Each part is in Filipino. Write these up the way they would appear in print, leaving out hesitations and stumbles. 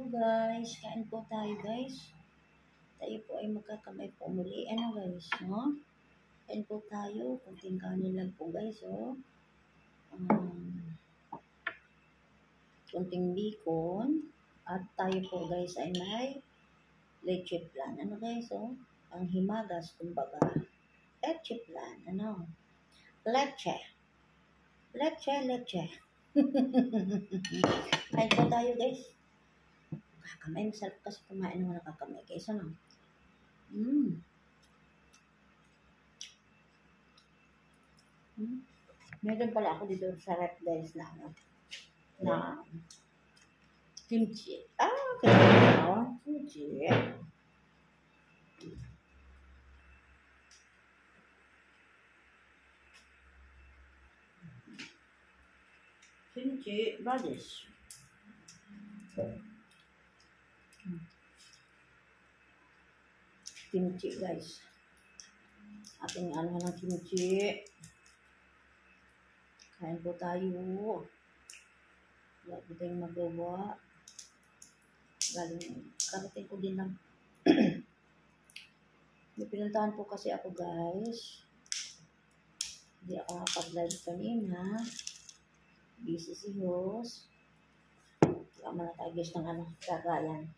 guys, kain po tayo guys. Tayo po ay magkakamay po muli. Ano guys, no? Kain po tayo. Kunting kanin lang po guys, oh. Kunting bacon. At tayo po guys ay may leche plan. Ano guys, oh? Ang himagas, kumbaga. Leche plan, ano? Leche. Leche. Kain po tayo guys. Kakamay, masarap kasi kumain ng nakakamay guys, ano? Meron pala ako dito sa rep guys na ano, na kimchi. Kimchi. Kimchi radish. Kimchi guys. Ating ano ng kimchi. Kain po tayo. Wala po tayong magawa. Karating ko din lang. May pinuntahan po kasi ako guys. Hindi ako nakapag-live kanina. Busy si host. Kaya man tayo guys ng ano, kagayan.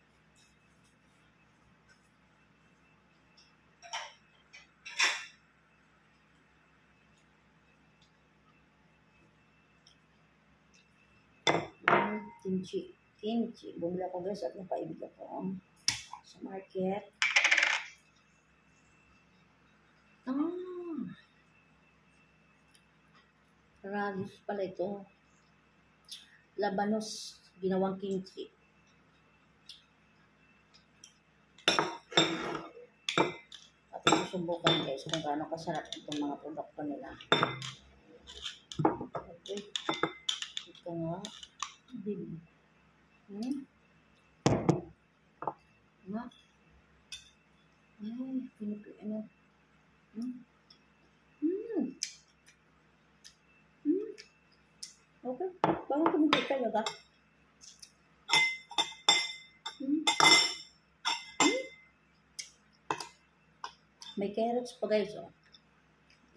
Kimchi. Bumili ako guys at napaibig ako sa market. Radish pala ito. Labanos, ginawang kimchi. At susubukan guys kung gaano kasarap itong mga produkto nila. Okay. Ito nga. Okay, bakit tumigil talaga? May carrots pa guys, oh.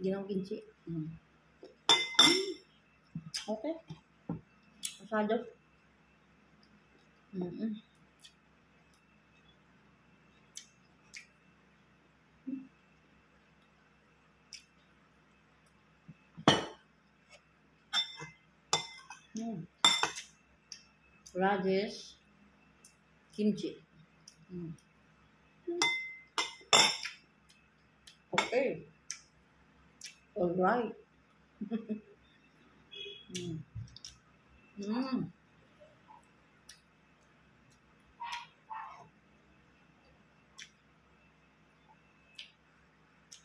Ginawang kimchi. Okay. Masado. Radish, kimchi. Okay. All right.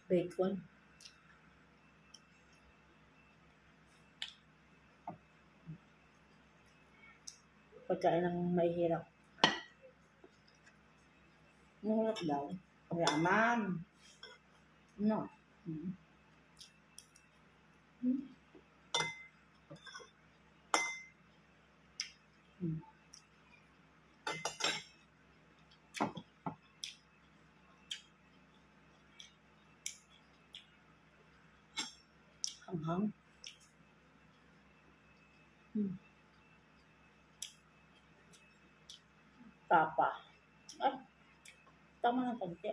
Bacon. Pagkain ng may hirap. Mahirap daw. Yaman. No. Hanghang. Tapa. Ay, tama ng konti.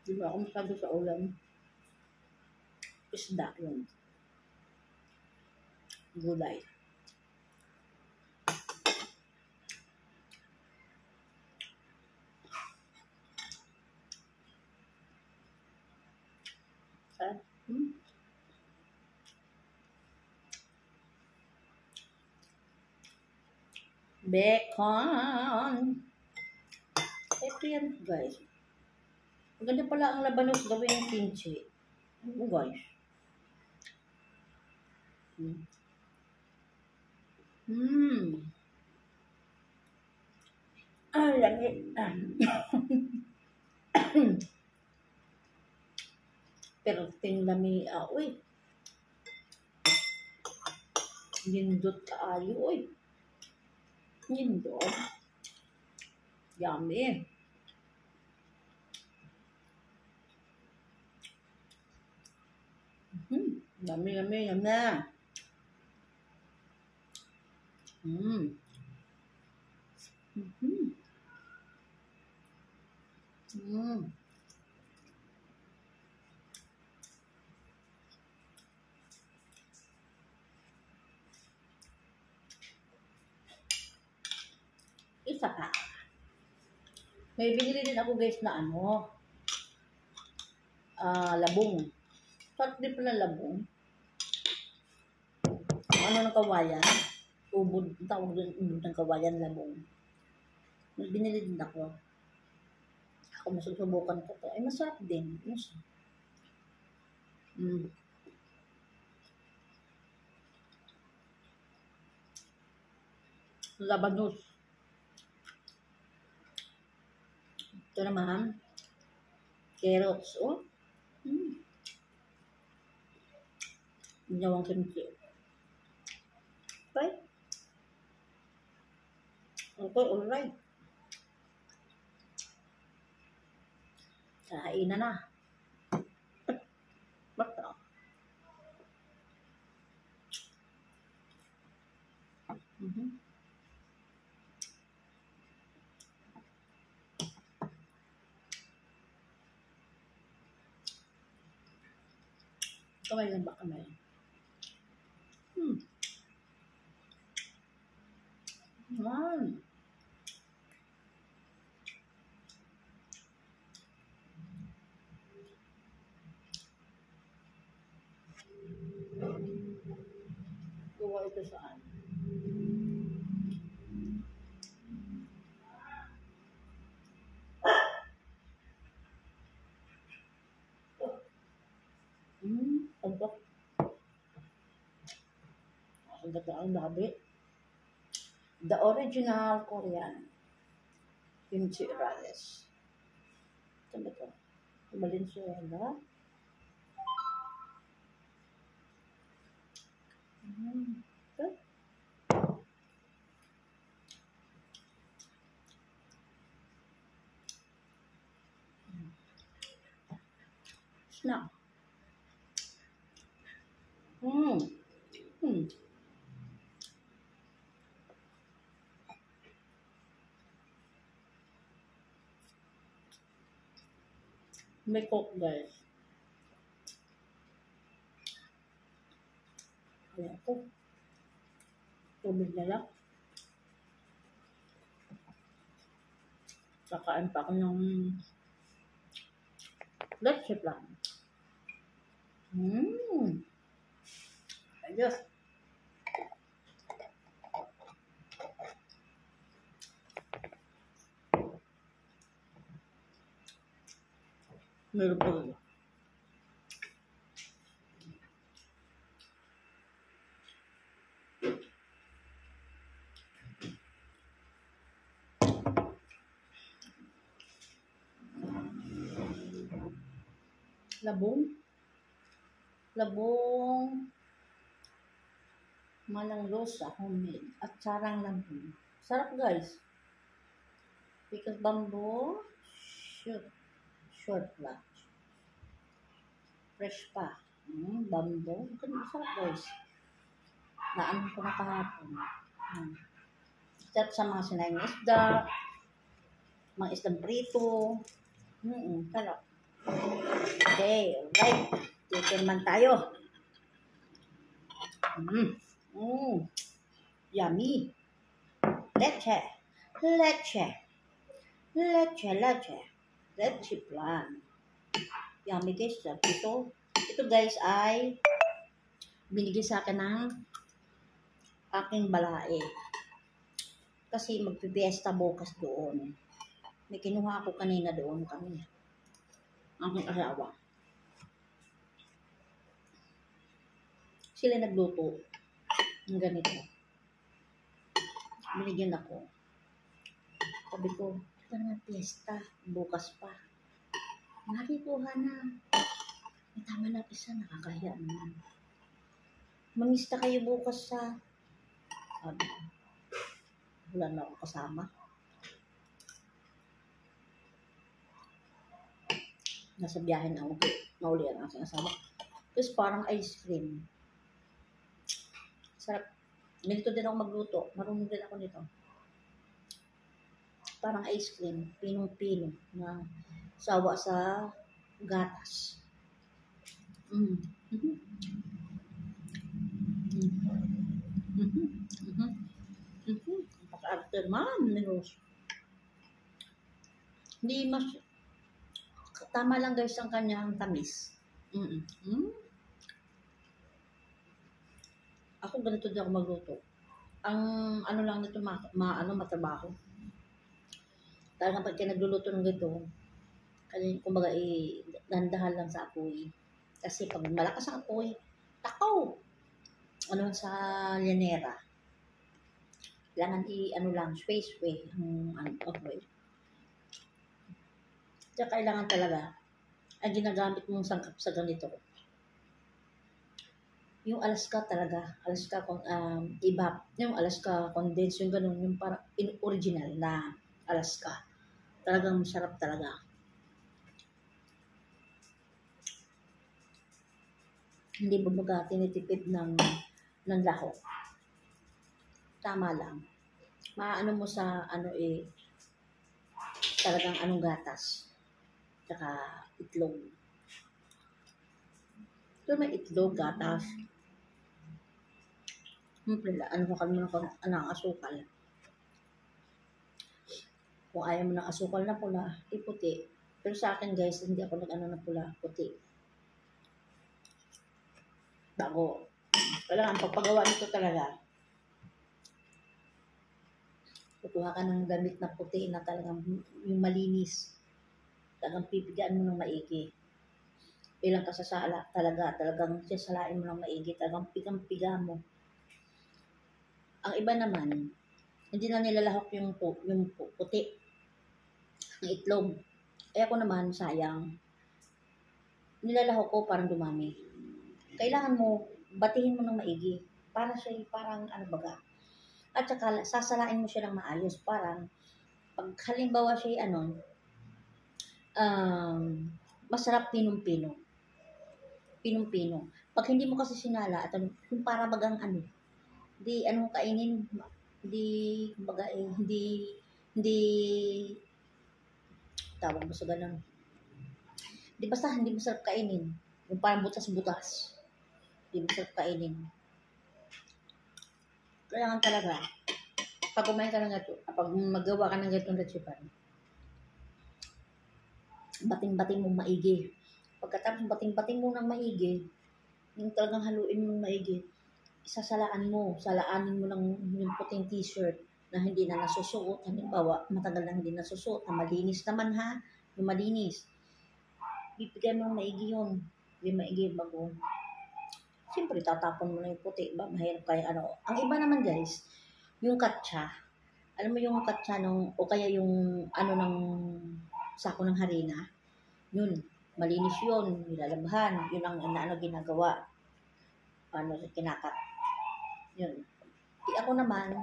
Di ba ako masyado sa ulam? Isda yun. Gulay. Bacon. Ito yan guys. Maganda pala ang labanos gawin ng kimchi. Ano guys? Lagi. Pero ting lami, uy. Nindot kaayo, oy. Nindot. Yummy. Yummy, yummy, yummy. Mm. Mm. Mm. Isa pa. May binili din ako guys na labong. Sarap din pala labong. Ano ng kawayan? Ubod, tawag din ubod ng kawayan, labong. May binili din ako. Ako masusubukan ko to. Ay, masarap din. Masarap. Labanos. Ito naman. Carrots. Oh. Ginawang kimchi. Okay. Okay, alright. Kain na. Basta. Kamay lang ba kamay? Man. Gawa ito saan? Agak. Agak na ang labi. The original Korean kimchi rice. Ito ba ito? Valenzuela. Okay. Snack. May coke guys. Kaya ko. Tubig na lang. Kakain pa ako ng leche plan. Ayos. Meron pa rin. Labong manang losa, homemade, at sarang labong. Sarap guys. Because bamboo, short black. Fresh pa. Bamboo. Sarap guys. Naan ko na kahapon. Sarap sa mga sinayang isda, mga isdang prito. Sarap. Okay, alright. Chicken man tayo. Yummy. Leche. Leche plan. Yummy guys. Ito guys ay binigay sa akin ng aking balae. Kasi magpipiesta bukas doon. May kinuha ako kanina doon kami. Aking asawa. Sila nagluto ng ganito. Binigyan ako. Sabi ko, ito naman piyesta. Bukas pa. Nakikuha na. May tama na isa. Nakakahiya naman. Mangista kayo bukas sa Sabi ko, wala na akong kasama. Nasa biyahe na ako. Nauli ang aking asawa. Tapos parang ice cream. Sarap. Ganito din ako magluto. Marunong din ako nito. Parang ice cream. Pinong-pino. Na sawa sa gatas. Mm. Mm-hmm. Mm-hmm. Mm-hmm. Mm-hmm. Pag-after man ni Rose. Hindi mas tama lang guys ang kanyang tamis. Mm-mm. Mm. Ako ganito din ako magluto. Ang ano lang nito matrabaho. Talagang pag nagluluto ng ganito, kumbaga dandahan lang sa apoy. Kasi pag malakas ang apoy, takaw! Ano sa llanera. Kailangan lang, space ang apoy. Kaya kailangan talaga, ang ginagamit mong sangkap sa ganito, yung Alaska talaga, Alaska yung Alaska condensed, yung ganun, yung parang original na Alaska. Talagang masarap talaga. Hindi babaga tinitipid ng lahok. Tama lang. Maano mo sa talagang anong gatas. Tsaka itlog. Ito may itlog, gatas. Ano ka mo ng asukal. Kung ayaw mo ng asukal na pula, puti. Pero sa akin guys, hindi ako nag-ano na pula, puti. Bago. Kailangan pagpagawa nito talaga. Kukuha ka ng damit na puti na talagang yung malinis. Talagang pipigaan mo ng maigi. Ilang kasasala talagang sasalain mo ng maigi. Talagang pigang-piga mo. Ang iba naman, hindi na nilalahok yung puti ng itlog. Eh ako naman, sayang. Nilalahok ko parang dumami. Kailangan mo, batihin mo ng maigi. Para siya parang At saka, sasalain mo siya ng maayos. Parang, pag halimbawa siya masarap pinong-pino. Pinong-pino. Pag hindi mo kasi sinala, at yung para bagang hindi kainin, hindi tawag mo sa ganun. Basta hindi masarap kainin. Yung parang butas-butas. Hindi masarap kainin. Kailangan talaga, pag kumain ka ng gato, pag magawa ka ng gatong retsipan, bating-bating mong maigi. Pagkatapos bating-bating mo ng maigi, yung talagang haluin mo ng maigi, salaanin mo ng yung puting t-shirt na hindi na nasusuot. Halimbawa, matagal na hindi nasusuot, na malinis naman yung malinis. Bibigay mo ng maigi yun. Yung maigi bago. Siyempre, tatapon mo na yung puti. Mahirap kaya Ang iba naman guys, yung katsa. Alam mo yung katsa o kaya yung ng sako ng harina. Yun, malinis yun. Nilalabhan. Yun ang ginagawa. Kinakat. Yun. Ako naman,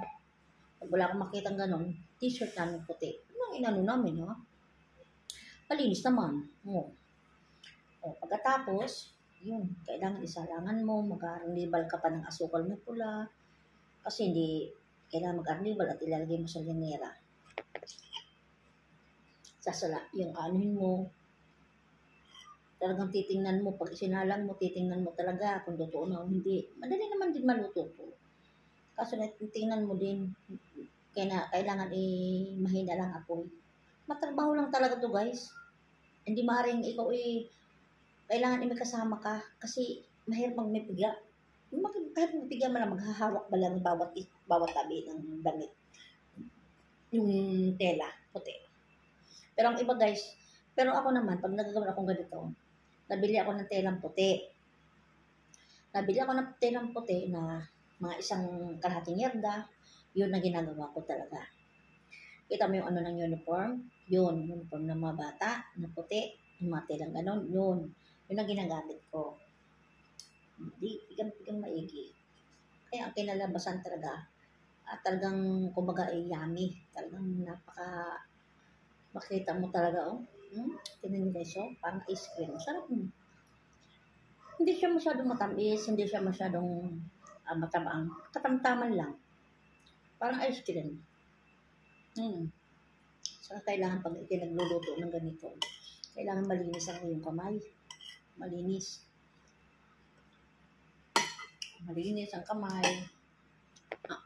pag wala akong makitang ganon, t-shirt namin puti. Yun ang namin, ha? Malinis naman. Pagkatapos, yun, kailangan isalangan mo, mag-arnibal ka pa ng asukal na pula, kasi hindi, kailangan mag-arnibal at ilalagay mo sa llanera. Yung anuhin mo, talagang titingnan mo, pag isinalang mo, titingnan mo talaga kung totoo na o hindi. Madali naman din maluto po. Kaso titingnan mo din, kailangan mahina lang apoy. Matrabaho lang talaga to guys. Hindi maaaring ikaw kailangan may kasama ka kasi mahirap magmipiga. Kahit magpiga mo lang, maghahawak ba lang bawat tabi ng damit. Yung tela, puti. Pero ang iba guys, pero ako naman, pag nagagawa akong ganito, nabili ako ng telang puti. Nabili ako ng telang puti na mga isang kalahating yarda, yun na ginagawa ko talaga. Kita mo yung ng uniform? Yun, uniform ng mga bata, na puti, yung mga telang ganon, yun ang ginagamit ko. Hindi, pigang maigi. Kaya ang kinalabasan talaga, talagang kumbaga ay yummy. Talagang makita mo talaga, oh. Tingnan niyo guys, oh. Parang ice cream. Sarap. Hindi siya masyadong matamis, hindi siya masyadong matabang. Katamtaman lang. Parang ice cream. Saka kailangan pag nagluluto ng ganito, kailangan malinis ang iyong kamay. Malinis. Malinis ang kamay.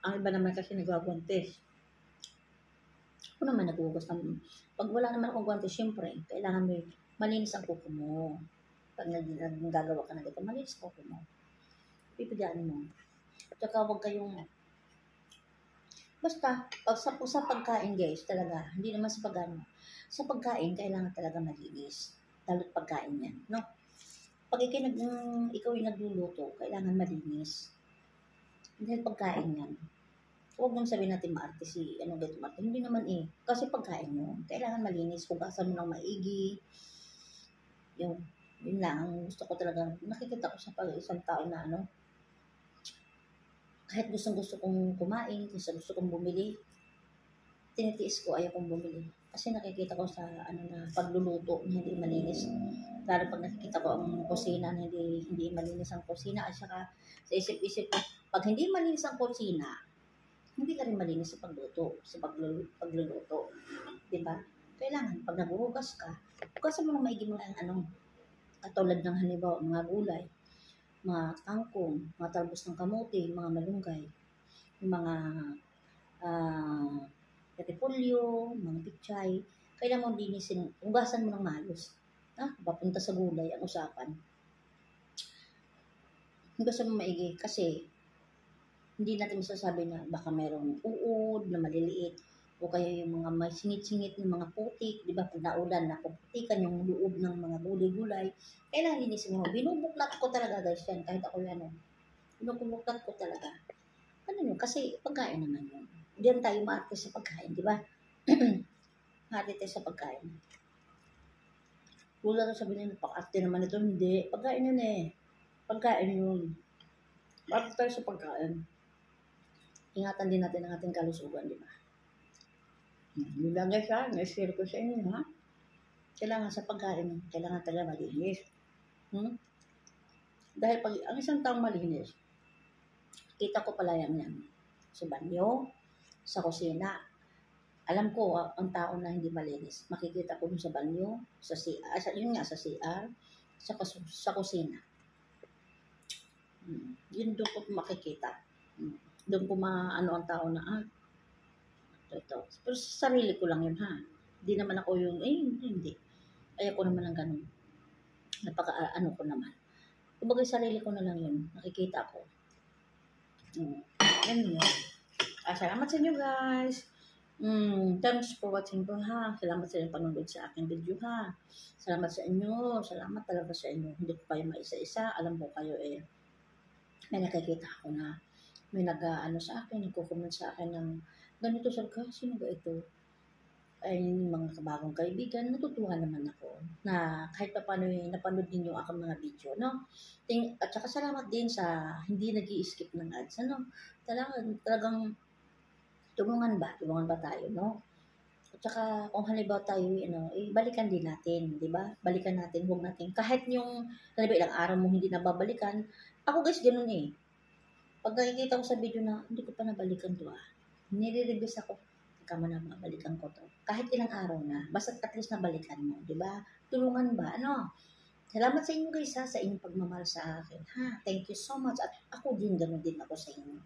Ang iba naman kasi nagwagwantes. Ako naman naghugas ng... Pag wala naman akong guwantes, syempre, kailangan may malinis ang kuko mo. Pag nagagawa ka na dito, malinis ang kuko mo. Pipidaan mo. Tsaka huwag kayong... Basta, sa pagkain guys, talaga, hindi naman sa pagano. Sa pagkain, kailangan talaga malinis. Lalo't pagkain yan, no? Pag ikaw yung nagluluto, kailangan malinis. Dahil pagkain yan. Huwag nang sabihin natin maarte si Marte. Hindi naman eh. Kasi pagkain mo, kailangan malinis. Hugasan mo ng maigi. Yun lang. Ang gusto ko talaga, nakikita ko sa isang tao na kahit gusto kong kumain, gusto kong bumili, tinitiis ko, ayaw kong bumili. Kasi nakikita ko sa na pagluluto na hindi malinis. Lalo pag nakikita ko ang kusina na hindi malinis ang kusina. At saka sa isip-isip ko, pag hindi malinis ang kusina, hindi ka rin malinis sa pagluto, sa pagluluto. Diba? Kailangan, pag naghuhugas ka, hugasan mo ng maigi mga katulad ng halimbawa, mga gulay, mga kangkong, mga talbos ng kamote, mga malunggay, mga repolyo, mga pichay, kailangan mo linisin, hugasan mo ng maayos. Papunta sa gulay ang usapan. Hugasan mo maigi kasi hindi natin masasabi na baka merong uod na maliliit o kaya yung mga may singit-singit ng mga putik, di ba? Pag naulan, napuputikan yung loob ng mga gulay-gulay. Kailangan linisin mo. Binubuklat ko talaga guys yan, kahit ako yan. Binubuklat ko talaga. Yun? Kasi pagkain naman yun. Diyan tayo maarte sa pagkain, di ba? Maarte tayo sa pagkain. Wala na sabihin nila, pag-arte naman ito. Hindi. Pagkain yun eh. Pagkain yun. Maarte tayo sa pagkain. Ingatan din natin ang ating kalusugan, di ba? Yun lang guys ha, na-share ko sa inyo ha. Kailangan sa pagkain, kailangan talaga malinis. Dahil pag ang isang taong malinis, kita ko pala yan sa banyo, sa kusina. Alam ko, ang tao na hindi malinis, makikita ko dun sa banyo, sa CR, sa CR, sa kusina. Yun doon ko makikita. Doon ko maano ang tao na, ito. Pero sa sarili ko lang yun ha. Hindi naman ako yung, hindi. Ayaw ko naman ng ganun. Ko naman. Kumbaga sarili ko na lang yun. Nakikita ko. Yan yun. Salamat sa inyo guys. Thanks for watching po ha. Salamat sa inyo panonood sa aking video ha. Salamat sa inyo. Salamat talaga sa inyo. Hindi ko kayo maisa-isa. Alam mo kayo may nakikita ako na may sa akin, nagko-comment sa akin ng ganito sa sino ba ito? Ay mga kabagong kaibigan, natutuwa naman ako na kahit pa paano napanood ninyo akong mga video, no? At saka salamat din sa hindi nag-i-skip ng ads, talagang tulungan ba tayo, no? At saka kung halimbawa tayo, balikan din natin, di ba? Balikan natin, huwag natin, kahit yung, halimbawa ilang araw mo hindi nababalikan, ako guys, ganun eh. Pag nakikita ko sa video na, hindi ko pa nabalikan to nire-revise ako, teka mo na, mabalikan ko to. Kahit ilang araw na, basta at least nabalikan mo, di ba? Tulungan ba, Salamat sa inyo guys sa inyong pagmamahal sa akin, ha? Thank you so much. At ako din, ganun din ako sa inyo.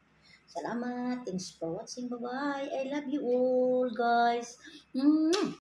Salamat. Thanks for watching. Bye-bye. I love you all, guys.